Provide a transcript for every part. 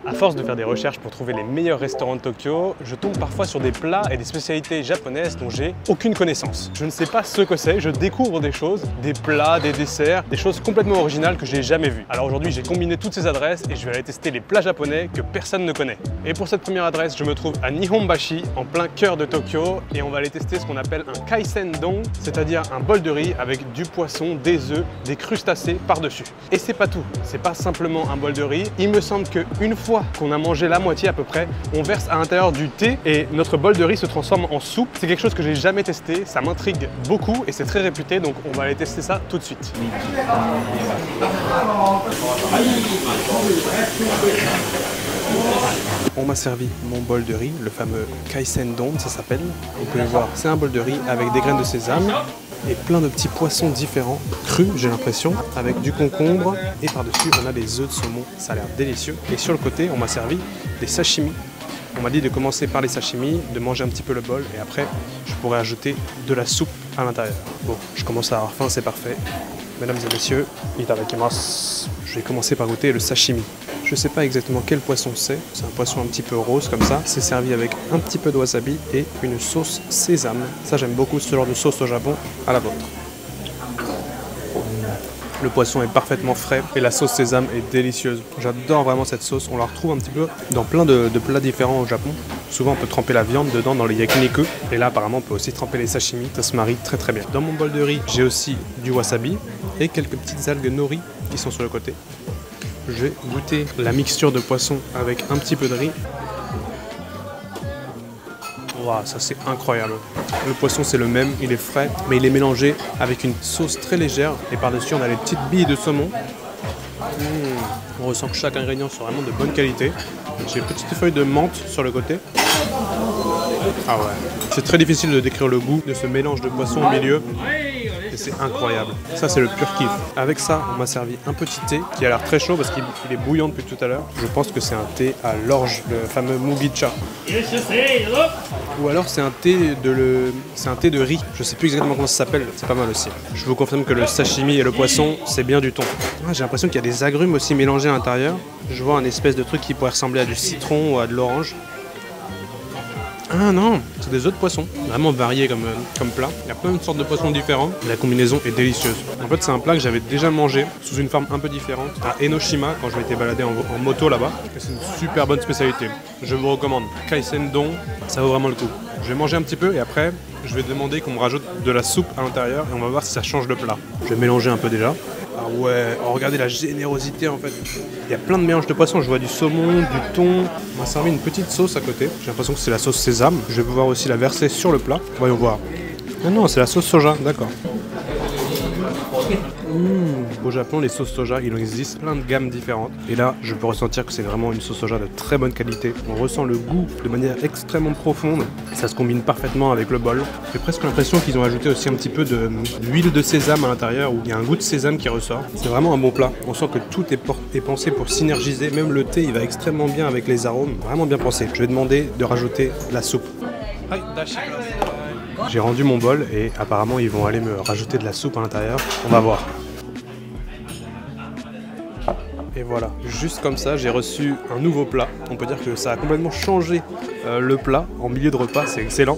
À force de faire des recherches pour trouver les meilleurs restaurants de Tokyo, je tombe parfois sur des plats et des spécialités japonaises dont j'ai aucune connaissance. Je ne sais pas ce que c'est, je découvre des choses, des plats, des desserts, des choses complètement originales que j'ai jamais vues. Alors aujourd'hui, j'ai combiné toutes ces adresses et je vais aller tester les plats japonais que personne ne connaît. Et pour cette première adresse, je me trouve à Nihonbashi, en plein cœur de Tokyo, et on va aller tester ce qu'on appelle un kaisendon, c'est-à-dire un bol de riz avec du poisson, des œufs, des crustacés par-dessus. Et c'est pas tout, c'est pas simplement un bol de riz. Il me semble qu'une fois qu'on a mangé la moitié à peu près, on verse à l'intérieur du thé et notre bol de riz se transforme en soupe. C'est quelque chose que j'ai jamais testé, ça m'intrigue beaucoup et c'est très réputé, donc on va aller tester ça tout de suite. On m'a servi mon bol de riz, le fameux kaisendon, ça s'appelle. Vous pouvez voir, c'est un bol de riz avec des graines de sésame et plein de petits poissons différents, crus j'ai l'impression, avec du concombre et par-dessus on a des œufs de saumon, ça a l'air délicieux. Et sur le côté on m'a servi des sashimi. On m'a dit de commencer par les sashimi, de manger un petit peu le bol et après je pourrais ajouter de la soupe à l'intérieur. Bon, je commence à avoir faim, c'est parfait. Mesdames et messieurs, itadakimasu. Je vais commencer par goûter le sashimi. Je ne sais pas exactement quel poisson c'est un poisson un petit peu rose comme ça. C'est servi avec un petit peu de wasabi et une sauce sésame. Ça j'aime beaucoup ce genre de sauce au Japon, à la vôtre. Le poisson est parfaitement frais et la sauce sésame est délicieuse. J'adore vraiment cette sauce, on la retrouve un petit peu dans plein de plats différents au Japon. Souvent on peut tremper la viande dedans dans les yakiniku et là apparemment on peut aussi tremper les sashimi, ça se marie très très bien. Dans mon bol de riz, j'ai aussi du wasabi et quelques petites algues nori qui sont sur le côté. Je vais goûter la mixture de poisson avec un petit peu de riz. Wow, ça c'est incroyable. Le poisson c'est le même, il est frais, mais il est mélangé avec une sauce très légère. Et par-dessus on a les petites billes de saumon. On ressent que chaque ingrédient sont vraiment de bonne qualité. J'ai une petite feuille de menthe sur le côté. Ah ouais, c'est très difficile de décrire le goût de ce mélange de poisson au milieu. Et c'est incroyable. Ça c'est le pur kiff. Avec ça, on m'a servi un petit thé qui a l'air très chaud parce qu'il est bouillant depuis tout à l'heure. Je pense que c'est un thé à l'orge, le fameux mugicha. Ou alors c'est un thé de riz. Je sais plus exactement comment ça s'appelle. C'est pas mal aussi. Je vous confirme que le sashimi et le poisson, c'est bien du thon. Ah, j'ai l'impression qu'il y a des agrumes aussi mélangés à l'intérieur. Je vois un espèce de truc qui pourrait ressembler à du citron ou à de l'orange. Ah non, c'est des œufs de poisson, vraiment variés comme plat. Il y a plein de sortes de poissons différents. La combinaison est délicieuse. En fait, c'est un plat que j'avais déjà mangé sous une forme un peu différente à Enoshima quand je m'étais baladé en moto là-bas. C'est une super bonne spécialité. Je vous recommande. Kaisendon, ça vaut vraiment le coup. Je vais manger un petit peu et après, je vais demander qu'on me rajoute de la soupe à l'intérieur et on va voir si ça change le plat. Je vais mélanger un peu déjà. Ah ouais, oh, regardez la générosité en fait. Il y a plein de mélanges de poissons, je vois du saumon, du thon. On m'a servi une petite sauce à côté. J'ai l'impression que c'est la sauce sésame. Je vais pouvoir aussi la verser sur le plat. Voyons voir. Ah non, c'est la sauce soja, d'accord. Au Japon, les sauces soja, il en existe plein de gammes différentes. Et là, je peux ressentir que c'est vraiment une sauce soja de très bonne qualité. On ressent le goût de manière extrêmement profonde. Ça se combine parfaitement avec le bol. J'ai presque l'impression qu'ils ont ajouté aussi un petit peu d'huile de sésame à l'intérieur, où il y a un goût de sésame qui ressort. C'est vraiment un bon plat. On sent que tout est pensé pour synergiser. Même le thé, il va extrêmement bien avec les arômes. Vraiment bien pensé. Je vais demander de rajouter la soupe. J'ai rendu mon bol et apparemment ils vont aller me rajouter de la soupe à l'intérieur. On va voir. Et voilà, juste comme ça, j'ai reçu un nouveau plat. On peut dire que ça a complètement changé le plat en milieu de repas, c'est excellent.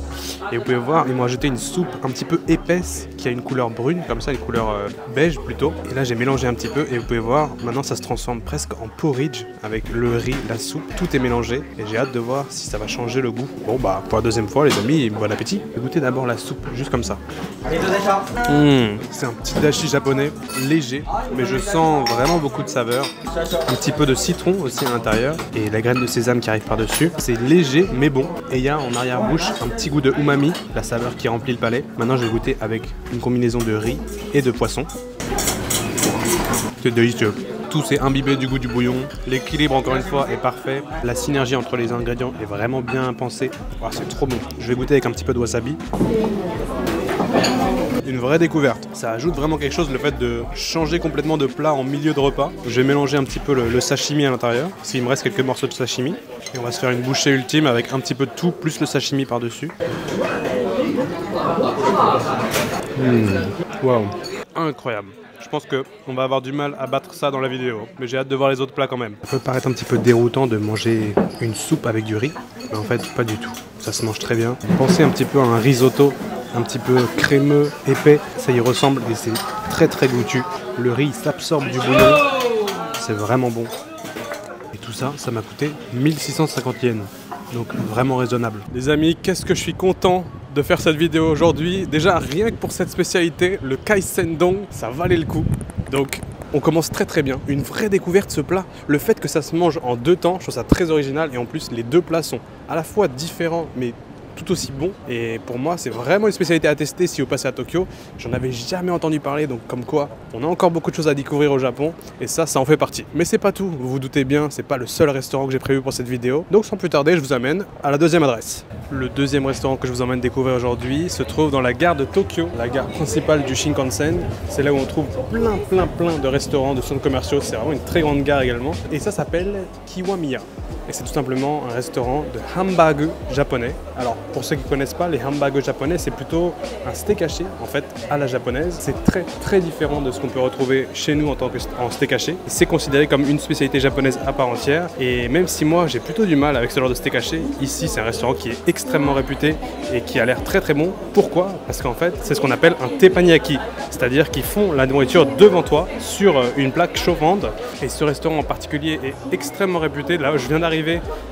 Et vous pouvez voir, ils m'ont ajouté une soupe un petit peu épaisse qui a une couleur brune, comme ça, une couleur beige plutôt. Et là, j'ai mélangé un petit peu et vous pouvez voir, maintenant ça se transforme presque en porridge avec le riz, la soupe, tout est mélangé. Et j'ai hâte de voir si ça va changer le goût. Bon bah, pour la deuxième fois, les amis, bon appétit. Je vais goûter d'abord la soupe, juste comme ça. C'est un petit dashi japonais, léger, mais je sens vraiment beaucoup de saveur. Un petit peu de citron aussi à l'intérieur et la graine de sésame qui arrive par-dessus. C'est léger mais bon. Et il y a en arrière-bouche un petit goût de umami, la saveur qui remplit le palais. Maintenant je vais goûter avec une combinaison de riz et de poisson. C'est délicieux. Tout s'est imbibé du goût du bouillon. L'équilibre encore une fois est parfait. La synergie entre les ingrédients est vraiment bien pensée. Oh, c'est trop bon. Je vais goûter avec un petit peu de wasabi. Une vraie découverte. Ça ajoute vraiment quelque chose, le fait de changer complètement de plat en milieu de repas. Je vais mélanger un petit peu le sashimi à l'intérieur, parce qu'il me reste quelques morceaux de sashimi. Et on va se faire une bouchée ultime avec un petit peu de tout, plus le sashimi par-dessus. Waouh, incroyable. Je pense qu'on va avoir du mal à battre ça dans la vidéo. Mais j'ai hâte de voir les autres plats quand même. Ça peut paraître un petit peu déroutant de manger une soupe avec du riz. Mais en fait, pas du tout. Ça se mange très bien. Pensez un petit peu à un risotto, un petit peu crémeux, épais. Ça y ressemble et c'est très très goûtu. Le riz s'absorbe du bouillon. C'est vraiment bon. Et tout ça, ça m'a coûté 1650 yens. Donc vraiment raisonnable. Les amis, qu'est-ce que je suis content de faire cette vidéo aujourd'hui. Déjà, rien que pour cette spécialité, le Kaisendong, ça valait le coup. Donc, on commence très très bien. Une vraie découverte ce plat. Le fait que ça se mange en 2 temps, je trouve ça très original. Et en plus, les 2 plats sont à la fois différents, mais tout aussi bons. Et pour moi, c'est vraiment une spécialité à tester si vous passez à Tokyo. J'en avais jamais entendu parler, donc comme quoi, on a encore beaucoup de choses à découvrir au Japon. Et ça en fait partie. Mais c'est pas tout, vous vous doutez bien, c'est pas le seul restaurant que j'ai prévu pour cette vidéo. Donc sans plus tarder, je vous amène à la deuxième adresse. Le deuxième restaurant que je vous emmène découvrir aujourd'hui se trouve dans la gare de Tokyo, la gare principale du Shinkansen. C'est là où on trouve plein de restaurants, de centres commerciaux. C'est vraiment une très grande gare également. Et ça s'appelle Kiwamiya. Et c'est tout simplement un restaurant de hamburger japonais. Alors, pour ceux qui ne connaissent pas, les hamburgers japonais, c'est plutôt un steak haché, en fait, à la japonaise. C'est très différent de ce qu'on peut retrouver chez nous en steak haché. C'est considéré comme une spécialité japonaise à part entière. Et même si moi, j'ai plutôt du mal avec ce genre de steak haché, ici, c'est un restaurant qui est extrêmement réputé et qui a l'air très bon. Pourquoi? Parce qu'en fait, c'est ce qu'on appelle un teppanyaki. C'est-à-dire qu'ils font la nourriture devant toi sur une plaque chauffante. Et ce restaurant en particulier est extrêmement réputé. Là où je viens d'arriver,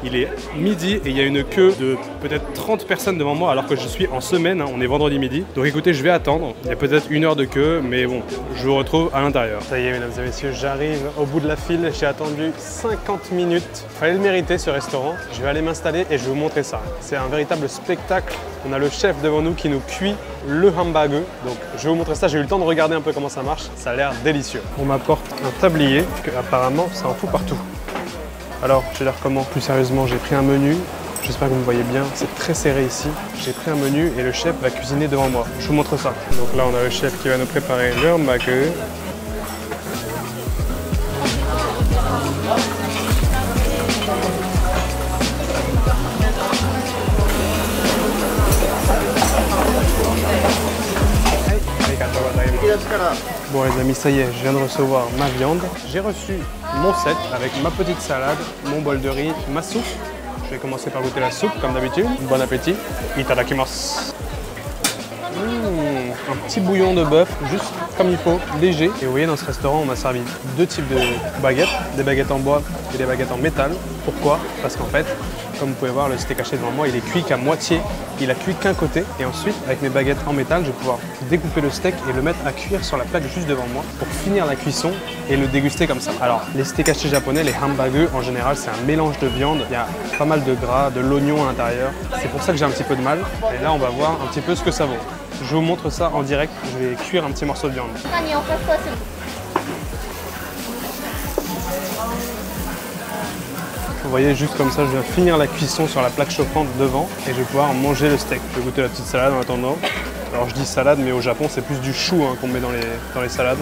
il est midi et il y a une queue de peut-être 30 personnes devant moi alors que je suis en semaine, hein, on est vendredi midi. Donc écoutez, je vais attendre. Il y a peut-être 1 heure de queue, mais bon, je vous retrouve à l'intérieur. Ça y est, mesdames et messieurs, j'arrive au bout de la file. J'ai attendu 50 minutes. Fallait le mériter ce restaurant. Je vais aller m'installer et je vais vous montrer ça. C'est un véritable spectacle. On a le chef devant nous qui nous cuit le hamburger. Donc je vais vous montrer ça. J'ai eu le temps de regarder un peu comment ça marche. Ça a l'air délicieux. On m'apporte un tablier, parce qu'apparemment ça en fout partout. Alors, je vais dire comment. Plus sérieusement, j'ai pris un menu. J'espère que vous me voyez bien. C'est très serré ici. J'ai pris un menu et le chef va cuisiner devant moi. Je vous montre ça. Donc là, on a le chef qui va nous préparer le hamburger. Bon les amis, ça y est, je viens de recevoir ma viande. J'ai reçu mon set avec ma petite salade, mon bol de riz, ma soupe. Je vais commencer par goûter la soupe comme d'habitude. Bon appétit. Itadakimasu. Un petit bouillon de bœuf, juste comme il faut, léger. Et vous voyez, dans ce restaurant, on m'a servi 2 types de baguettes, des baguettes en bois et des baguettes en métal. Pourquoi? Parce qu'en fait, comme vous pouvez voir, le steak haché devant moi, il est cuit qu'à moitié. Il a cuit qu'un côté. Et ensuite, avec mes baguettes en métal, je vais pouvoir découper le steak et le mettre à cuire sur la plaque juste devant moi pour finir la cuisson et le déguster comme ça. Alors, les steaks hachés japonais, les hamburgers, en général, c'est un mélange de viande. Il y a pas mal de gras, de l'oignon à l'intérieur. C'est pour ça que j'ai un petit peu de mal. Et là, on va voir un petit peu ce que ça vaut. Je vous montre ça en direct. Je vais cuire un petit morceau de viande. Vous voyez, juste comme ça, je viens finir la cuisson sur la plaque chauffante devant et je vais pouvoir manger le steak. Je vais goûter la petite salade en attendant. Alors je dis salade, mais au Japon, c'est plus du chou hein, qu'on met dans les salades.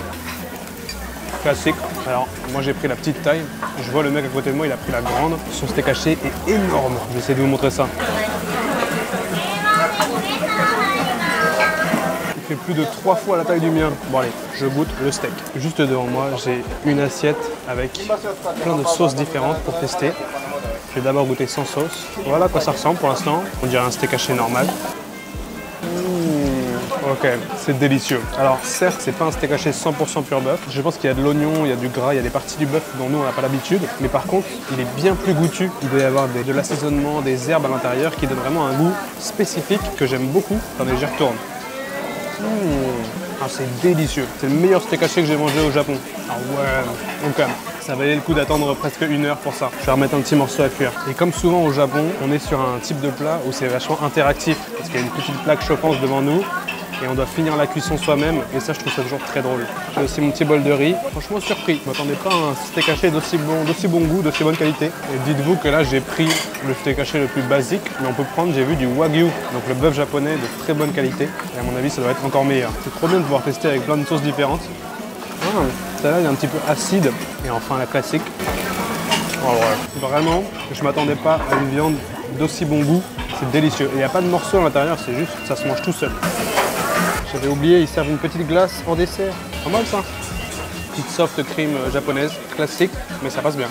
Classique. Alors, moi j'ai pris la petite taille. Je vois le mec à côté de moi, il a pris la grande. Son steak haché est énorme. Je vais essayer de vous montrer ça. Il fait plus de 3 fois la taille du mien. Bon allez, je goûte le steak. Juste devant moi, j'ai une assiette avec plein de sauces différentes pour tester. Je vais d'abord goûter sans sauce. Voilà à quoi ça ressemble pour l'instant. On dirait un steak haché normal. Ok, c'est délicieux. Alors certes, c'est pas un steak haché 100% pur bœuf. Je pense qu'il y a de l'oignon, il y a du gras, il y a des parties du bœuf dont nous on n'a pas l'habitude. Mais par contre, il est bien plus goûtu. Il doit y avoir de l'assaisonnement, des herbes à l'intérieur qui donnent vraiment un goût spécifique que j'aime beaucoup. Attendez, j'y retourne. Ah, c'est délicieux. C'est le meilleur steak haché que j'ai mangé au Japon. Ah ouais, ok. Ça valait le coup d'attendre presque 1 heure pour ça. Je vais remettre un petit morceau à cuire. Et comme souvent au Japon, on est sur un type de plat où c'est vachement interactif. Parce qu'il y a une petite plaque chauffante devant nous. Et on doit finir la cuisson soi-même. Et ça, je trouve ça toujours très drôle. J'ai aussi mon petit bol de riz. Franchement surpris. Je m'attendais pas à un steak haché d'aussi bon goût, d'aussi bonne qualité. Et dites-vous que là, j'ai pris le steak haché le plus basique. Mais on peut prendre, j'ai vu, du wagyu. Donc le bœuf japonais de très bonne qualité. Et à mon avis, ça doit être encore meilleur. C'est trop bien de pouvoir tester avec plein de sauces différentes. Ah, celle-là, elle est un petit peu acide. Et enfin, la classique. Oh, ouais. Vraiment, je m'attendais pas à une viande d'aussi bon goût. C'est délicieux. Et il n'y a pas de morceaux à l'intérieur, c'est juste, ça se mange tout seul. J'avais oublié, ils servent une petite glace en dessert. Pas mal ça. Petite soft cream japonaise, classique, mais ça passe bien.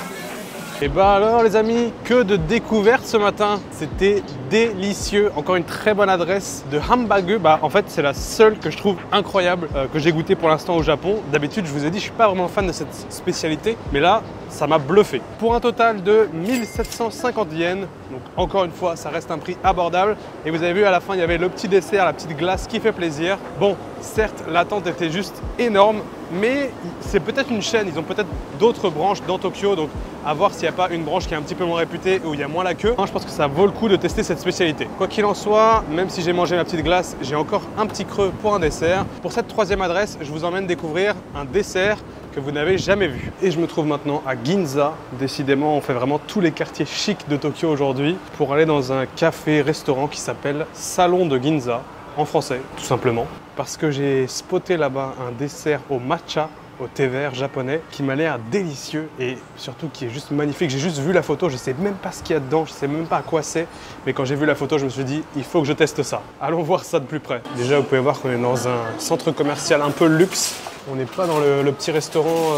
Et bah alors les amis, que de découvertes ce matin. C'était délicieux. Encore une très bonne adresse de hambagu. Bah en fait c'est la seule que je trouve incroyable que j'ai goûté pour l'instant au Japon. D'habitude je vous ai dit je suis pas vraiment fan de cette spécialité, mais là ça m'a bluffé. Pour un total de 1750 yens. Donc encore une fois ça reste un prix abordable. Et vous avez vu à la fin il y avait le petit dessert, la petite glace qui fait plaisir. Bon certes l'attente était juste énorme, mais c'est peut-être une chaîne, ils ont peut-être d'autres branches dans Tokyo, donc à voir s'il n'y a pas une branche qui est un petit peu moins réputée où il y a moins la queue. Je pense que ça vaut le coup de tester cette spécialité. Quoi qu'il en soit, même si j'ai mangé ma petite glace, j'ai encore un petit creux pour un dessert. Pour cette troisième adresse, je vous emmène découvrir un dessert que vous n'avez jamais vu. Et je me trouve maintenant à Ginza. Décidément, on fait vraiment tous les quartiers chics de Tokyo aujourd'hui pour aller dans un café-restaurant qui s'appelle Salon de Ginza, en français, tout simplement. Parce que j'ai spoté là-bas un dessert au matcha, au thé vert japonais, qui m'a l'air délicieux et surtout qui est juste magnifique. J'ai juste vu la photo, je sais même pas ce qu'il y a dedans, je sais même pas à quoi c'est, mais quand j'ai vu la photo, je me suis dit, il faut que je teste ça. Allons voir ça de plus près. Déjà, vous pouvez voir qu'on est dans un centre commercial un peu luxe. On n'est pas dans le petit restaurant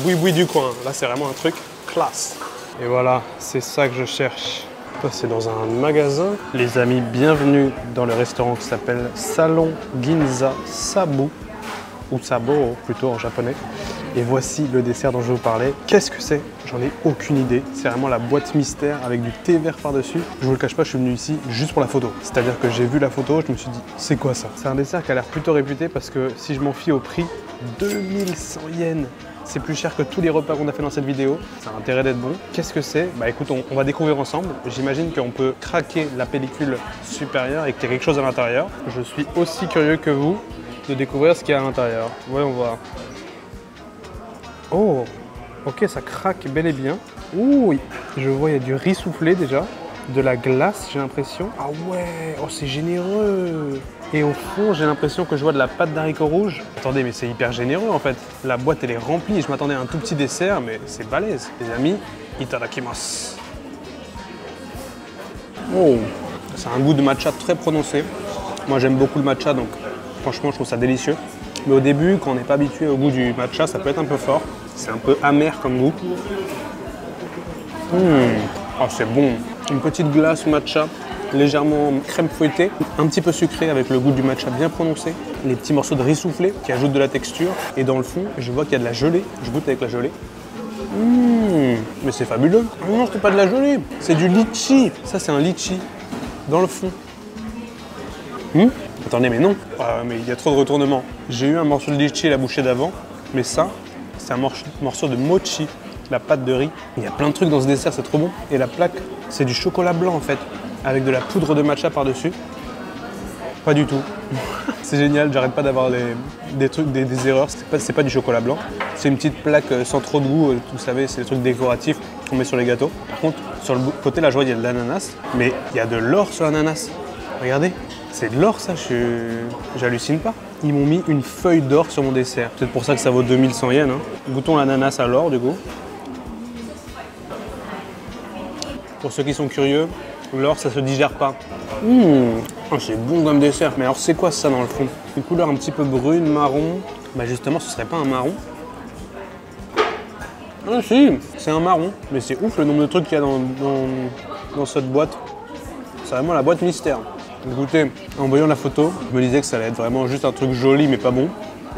boui-boui du coin. Là, c'est vraiment un truc classe. Et voilà, c'est ça que je cherche. C'est dans un magasin. Les amis, bienvenue dans le restaurant qui s'appelle Salon Ginza Sabu, ou Sabo plutôt en japonais. Et voici le dessert dont je vous parlais. Qu'est-ce que c'est? J'en ai aucune idée. C'est vraiment la boîte mystère avec du thé vert par-dessus. Je vous le cache pas, je suis venu ici juste pour la photo. C'est-à-dire que j'ai vu la photo, je me suis dit, c'est quoi ça? C'est un dessert qui a l'air plutôt réputé parce que si je m'en fie au prix, 2100 yens. C'est plus cher que tous les repas qu'on a fait dans cette vidéo. Ça a intérêt d'être bon. Qu'est-ce que c'est? Bah écoute, on va découvrir ensemble. J'imagine qu'on peut craquer la pellicule supérieure et qu'il y a quelque chose à l'intérieur. Je suis aussi curieux que vous de découvrir ce qu'il y a à l'intérieur. Voyons voir. Oh, ok, ça craque bel et bien. Ouh, oui, je vois, il y a du riz soufflé déjà. De la glace, j'ai l'impression. Ah ouais, oh c'est généreux. Et au fond, j'ai l'impression que je vois de la pâte d'haricots rouges. Attendez, mais c'est hyper généreux en fait. La boîte, elle est remplie. Je m'attendais à un tout petit dessert, mais c'est balèze. Les amis, itadakimasu. Oh, ça a un goût de matcha très prononcé. Moi, j'aime beaucoup le matcha, donc franchement, je trouve ça délicieux. Mais au début, quand on n'est pas habitué au goût du matcha, ça peut être un peu fort. C'est un peu amer comme goût. Oh, c'est bon. Une petite glace matcha, légèrement crème fouettée, un petit peu sucré avec le goût du matcha bien prononcé. Les petits morceaux de riz soufflé qui ajoutent de la texture. Et dans le fond, je vois qu'il y a de la gelée. Je goûte avec la gelée. Mais c'est fabuleux. Non, c'est pas de la gelée, c'est du litchi. Ça, c'est un litchi dans le fond. Attendez, mais non. Mais il y a trop de retournements. J'ai eu un morceau de litchi à la bouchée d'avant, mais ça, c'est un morceau de mochi, la pâte de riz. Il y a plein de trucs dans ce dessert, c'est trop bon. Et la plaque, c'est du chocolat blanc en fait, avec de la poudre de matcha par-dessus. Pas du tout. C'est génial, j'arrête pas d'avoir des erreurs. C'est pas du chocolat blanc. C'est une petite plaque sans trop de goût. Vous savez, c'est des trucs décoratifs qu'on met sur les gâteaux. Par contre, sur le côté là, je vois il y a de l'ananas, mais il y a de l'or sur l'ananas. Regardez, c'est de l'or ça, j'hallucine pas. Ils m'ont mis une feuille d'or sur mon dessert. Peut-être pour ça que ça vaut 2100 yens. Hein. Goûtons l'ananas à l'or du coup. Pour ceux qui sont curieux, l'or ça se digère pas. Oh, c'est bon comme dessert. Mais alors c'est quoi ça dans le fond? Une couleur un petit peu brune, marron. Bah justement ce serait pas un marron? Ah si, c'est un marron. Mais c'est ouf le nombre de trucs qu'il y a dans cette boîte. C'est vraiment la boîte mystère. Écoutez, en voyant la photo, je me disais que ça allait être vraiment juste un truc joli mais pas bon.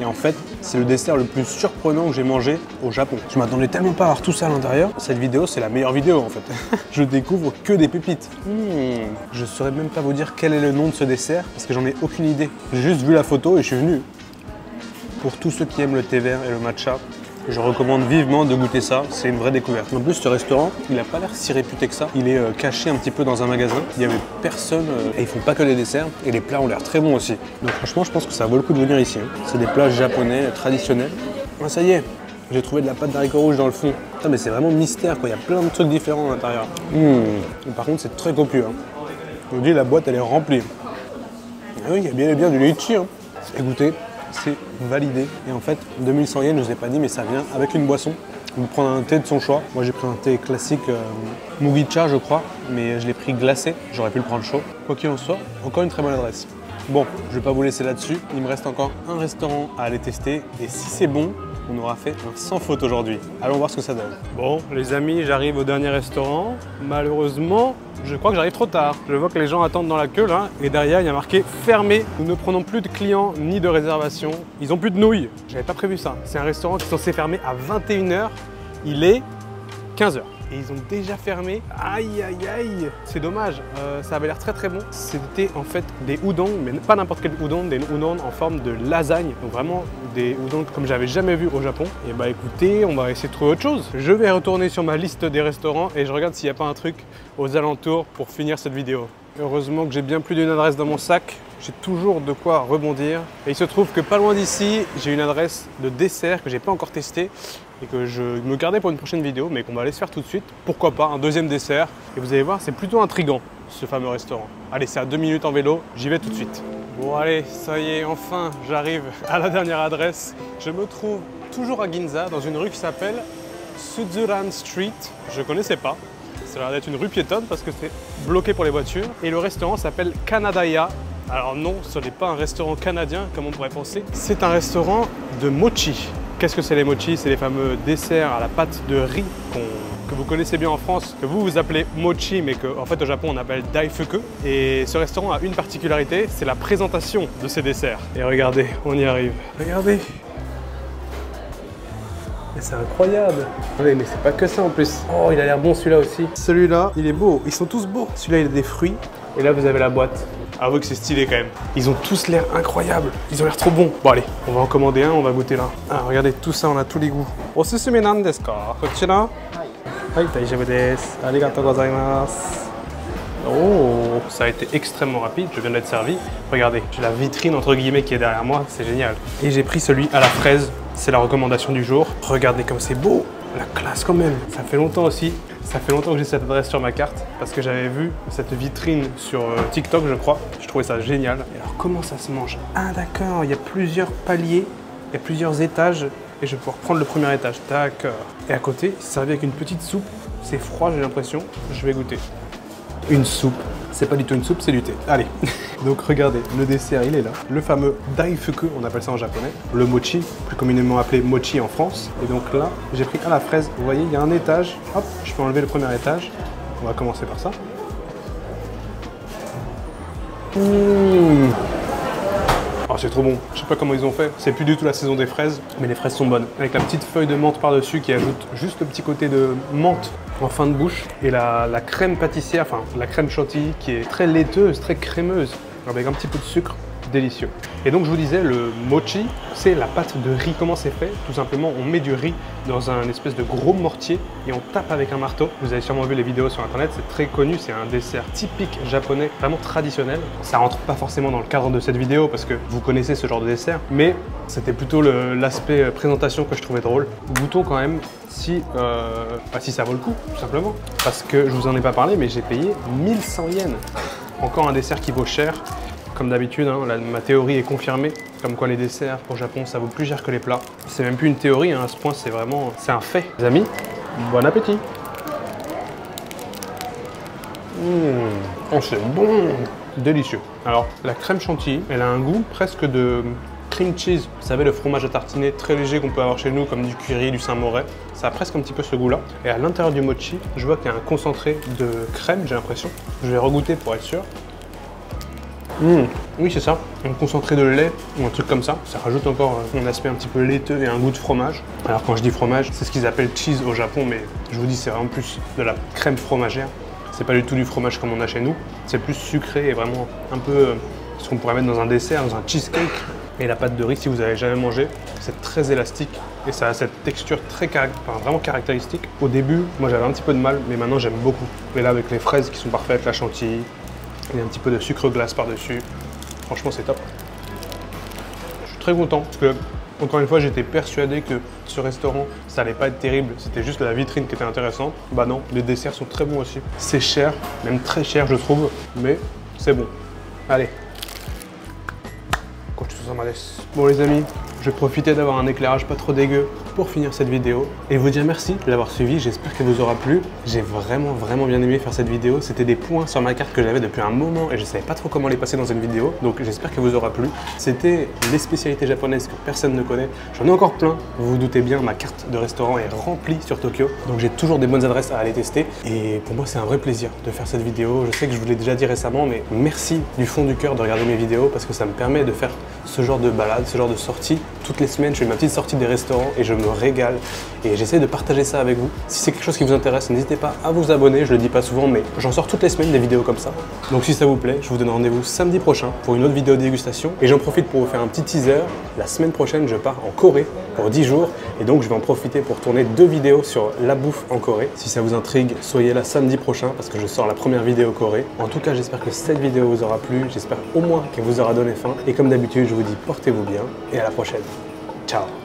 Et en fait, c'est le dessert le plus surprenant que j'ai mangé au Japon. Je m'attendais tellement pas à avoir tout ça à l'intérieur. Cette vidéo, c'est la meilleure vidéo en fait. Je découvre que des pépites. Je saurais même pas vous dire quel est le nom de ce dessert parce que j'en ai aucune idée. J'ai juste vu la photo et je suis venu. Pour tous ceux qui aiment le thé vert et le matcha, je recommande vivement de goûter ça, c'est une vraie découverte. En plus, ce restaurant, il n'a pas l'air si réputé que ça. Il est caché un petit peu dans un magasin. Il n'y avait personne et ils font pas que les desserts. Et les plats ont l'air très bons aussi. Donc franchement, je pense que ça vaut le coup de venir ici. Hein. C'est des plats japonais traditionnels. Ah, ça y est, j'ai trouvé de la pâte d'haricots rouges dans le fond. Putain, mais c'est vraiment mystère quoi. Il y a plein de trucs différents à l'intérieur. Par contre, c'est très copieux. Hein. Je vous dis, la boîte, elle est remplie. Ah oui, il y a bien et bien du litchi. Hein. Écoutez, c'est validé. Et en fait, 2100 yens, je ne vous ai pas dit, mais ça vient avec une boisson. Vous prenez un thé de son choix. Moi, j'ai pris un thé classique Mugicha, je crois, mais je l'ai pris glacé. J'aurais pu le prendre chaud. Quoi qu'il en soit, encore une très bonne adresse. Bon, je ne vais pas vous laisser là-dessus. Il me reste encore un restaurant à aller tester. Et si c'est bon, on aura fait un sans faute aujourd'hui. Allons voir ce que ça donne. Bon, les amis, j'arrive au dernier restaurant. Malheureusement, je crois que j'arrive trop tard. Je vois que les gens attendent dans la queue là, et derrière il y a marqué fermé. Nous ne prenons plus de clients ni de réservations. Ils ont plus de nouilles. J'avais pas prévu ça. C'est un restaurant qui est censé fermer à 21 h. Il est 15 h. Et ils ont déjà fermé. Aïe aïe aïe. C'est dommage, ça avait l'air très très bon. C'était en fait des udon, mais pas n'importe quel udon, des udon en forme de lasagne. Donc vraiment des udon comme j'avais jamais vu au Japon. Et bah écoutez, on va essayer de trouver autre chose. Je vais retourner sur ma liste des restaurants et je regarde s'il n'y a pas un truc aux alentours pour finir cette vidéo. Heureusement que j'ai bien plus d'une adresse dans mon sac. J'ai toujours de quoi rebondir. Et il se trouve que pas loin d'ici, j'ai une adresse de dessert que j'ai pas encore testé et que je me gardais pour une prochaine vidéo, mais qu'on va aller se faire tout de suite. Pourquoi pas, un deuxième dessert. Et vous allez voir, c'est plutôt intriguant, ce fameux restaurant. Allez, c'est à 2 minutes en vélo, j'y vais tout de suite. Bon allez, ça y est, enfin, j'arrive à la dernière adresse. Je me trouve toujours à Ginza, dans une rue qui s'appelle Suzuran Street. Je connaissais pas. Ça a l'air d'être une rue piétonne parce que c'est bloqué pour les voitures. Et le restaurant s'appelle Kanadaya. Alors non, ce n'est pas un restaurant canadien comme on pourrait penser. C'est un restaurant de mochi. Qu'est-ce que c'est les mochi? C'est les fameux desserts à la pâte de riz que vous connaissez bien en France, que vous appelez mochi, mais qu'en fait au Japon on appelle daifuku. Et ce restaurant a une particularité, c'est la présentation de ces desserts. Et regardez, on y arrive. Regardez. C'est incroyable. Oui, mais c'est pas que ça en plus. Oh, il a l'air bon celui-là aussi. Celui-là, il est beau. Ils sont tous beaux. Celui-là, il a des fruits. Et là, vous avez la boîte. Avouez que c'est stylé quand même. Ils ont tous l'air incroyables. Ils ont l'air trop bons. Bon, allez, on va en commander un, on va goûter là. Ah, regardez, tout ça, on a tous les goûts. Osusume nan desu ka? Kochira? Hai, daijoubu desu. Arigatou gozaimasu. Oh, ça a été extrêmement rapide, je viens d'être servi. Regardez, j'ai la vitrine entre guillemets qui est derrière moi, c'est génial. Et j'ai pris celui à la fraise, c'est la recommandation du jour. Regardez comme c'est beau, la classe quand même. Ça fait longtemps aussi, ça fait longtemps que j'ai cette adresse sur ma carte parce que j'avais vu cette vitrine sur TikTok je crois. Je trouvais ça génial. Et alors comment ça se mange? Ah d'accord, il y a plusieurs paliers, il y a plusieurs étages et je vais pouvoir prendre le premier étage. D'accord. Et à côté, c'est servi avec une petite soupe. C'est froid j'ai l'impression, je vais goûter. Une soupe, c'est pas du tout une soupe, c'est du thé. Allez, donc regardez, le dessert il est là. Le fameux daifuku, on appelle ça en japonais. Le mochi, plus communément appelé mochi en France. Et donc là, j'ai pris à la fraise. Vous voyez, il y a un étage. Hop, je peux enlever le premier étage. On va commencer par ça. Oh, c'est trop bon. Je sais pas comment ils ont fait. C'est plus du tout la saison des fraises, mais les fraises sont bonnes. Avec la petite feuille de menthe par-dessus qui ajoute juste le petit côté de menthe en fin de bouche. Et la crème pâtissière, enfin la crème chantilly qui est très laiteuse, très crémeuse, avec un petit peu de sucre. Délicieux. Et donc je vous disais, le mochi, c'est la pâte de riz. Comment c'est fait? Tout simplement, on met du riz dans un espèce de gros mortier et on tape avec un marteau. Vous avez sûrement vu les vidéos sur internet, c'est très connu, c'est un dessert typique japonais, vraiment traditionnel. Ça rentre pas forcément dans le cadre de cette vidéo parce que vous connaissez ce genre de dessert, mais c'était plutôt l'aspect présentation que je trouvais drôle. Goûtons quand même si ça vaut le coup, tout simplement. Parce que je vous en ai pas parlé, mais j'ai payé 1100 yens. Encore un dessert qui vaut cher. Comme d'habitude, hein, ma théorie est confirmée, comme quoi les desserts au Japon ça vaut plus cher que les plats. C'est même plus une théorie, hein, à ce point c'est un fait. Les amis, bon appétit. Oh c'est bon, délicieux. Alors la crème chantilly, elle a un goût presque de cream cheese. Vous savez, le fromage à tartiner très léger qu'on peut avoir chez nous, comme du curry, du Saint-Moret. Ça a presque un petit peu ce goût-là. Et à l'intérieur du mochi, je vois qu'il y a un concentré de crème, j'ai l'impression. Je vais regoûter pour être sûr. Oui, c'est ça, un concentré de lait ou un truc comme ça. Ça rajoute encore un aspect un petit peu laiteux et un goût de fromage. Alors quand je dis fromage, c'est ce qu'ils appellent cheese au Japon, mais je vous dis c'est vraiment plus de la crème fromagère. C'est pas du tout du fromage comme on a chez nous. C'est plus sucré et vraiment un peu ce qu'on pourrait mettre dans un dessert, dans un cheesecake. Et la pâte de riz, si vous avez jamais mangé, c'est très élastique et ça a cette texture très vraiment caractéristique. Au début, moi j'avais un petit peu de mal, mais maintenant j'aime beaucoup. Et là avec les fraises qui sont parfaites, la chantilly, il y a un petit peu de sucre glace par-dessus. Franchement, c'est top. Je suis très content parce que, encore une fois, j'étais persuadé que ce restaurant, ça allait pas être terrible. C'était juste la vitrine qui était intéressante. Bah non, les desserts sont très bons aussi. C'est cher, même très cher, je trouve, mais c'est bon. Allez. Bon les amis, je vais profiter d'avoir un éclairage pas trop dégueu pour finir cette vidéo et vous dire merci de l'avoir suivi. J'espère qu'elle vous aura plu. J'ai vraiment bien aimé faire cette vidéo. C'était des points sur ma carte que j'avais depuis un moment et je savais pas trop comment les passer dans une vidéo. Donc j'espère qu'elle vous aura plu. C'était les spécialités japonaises que personne ne connaît. J'en ai encore plein. Vous vous doutez bien, ma carte de restaurant est remplie sur Tokyo. Donc j'ai toujours des bonnes adresses à aller tester. Et pour moi, c'est un vrai plaisir de faire cette vidéo. Je sais que je vous l'ai déjà dit récemment, mais merci du fond du cœur de regarder mes vidéos parce que ça me permet de faire ce genre de balade, ce genre de sortie. Toutes les semaines, je fais ma petite sortie des restaurants et je me régale. Et j'essaie de partager ça avec vous. Si c'est quelque chose qui vous intéresse, n'hésitez pas à vous abonner. Je le dis pas souvent, mais j'en sors toutes les semaines des vidéos comme ça. Donc si ça vous plaît, je vous donne rendez-vous samedi prochain pour une autre vidéo de dégustation. Et j'en profite pour vous faire un petit teaser. La semaine prochaine, je pars en Corée pour 10 jours. Et donc, je vais en profiter pour tourner 2 vidéos sur la bouffe en Corée. Si ça vous intrigue, soyez là samedi prochain parce que je sors la première vidéo Corée. En tout cas, j'espère que cette vidéo vous aura plu. J'espère au moins qu'elle vous aura donné faim. Et comme d'habitude, je vous dis portez-vous bien et à la prochaine. Ciao!